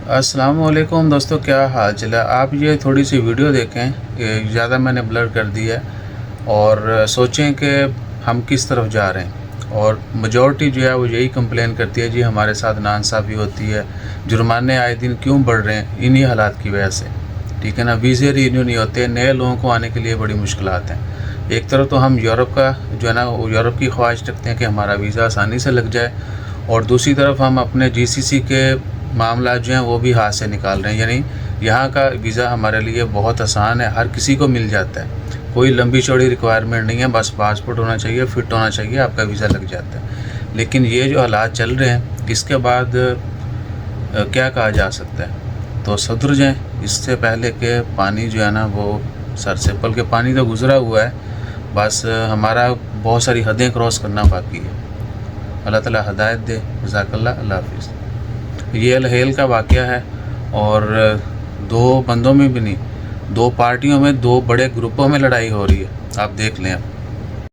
अस्सलाम वालेकुम दोस्तों, क्या हाल चल है। आप ये थोड़ी सी वीडियो देखें, ज़्यादा मैंने ब्लर कर दिया है और सोचें कि हम किस तरफ जा रहे हैं। और मेजॉरिटी जो है वो यही कंप्लेन करती है, जी हमारे साथ नाइंसाफ़ी होती है, जुर्माने आए दिन क्यों बढ़ रहे हैं, इन्हीं हालात की वजह से। ठीक है ना, वीज़े रिन्यू नहीं होते, नए लोगों को आने के लिए बड़ी मुश्किलात हैं। एक तरफ तो हम यूरोप का जो है ना, वो यूरोप की ख्वाहिश रखते हैं कि हमारा वीज़ा आसानी से लग जाए, और दूसरी तरफ हम अपने जीसीसी के मामला जो हैं वो भी हाथ से निकाल रहे हैं। यानी यहाँ का वीज़ा हमारे लिए बहुत आसान है, हर किसी को मिल जाता है, कोई लंबी चौड़ी रिक्वायरमेंट नहीं है, बस पासपोर्ट होना चाहिए, फिट होना चाहिए, आपका वीज़ा लग जाता है। लेकिन ये जो हालात चल रहे हैं, इसके बाद क्या कहा जा सकता है, तो सब्र जाएँ इससे पहले कि पानी जो है ना वो सर से, बल्कि पानी तो गुज़रा हुआ है, बस हमारा बहुत सारी हदें क्रॉस करना बाकी है। अल्लाह ताला हदायत दे। जज़ाकल्लाह, अल्लाह हाफ़िज़। ये अल-हेल का वाक़या है, और दो बंदों में भी नहीं, दो पार्टियों में, दो बड़े ग्रुपों में लड़ाई हो रही है, आप देख लें।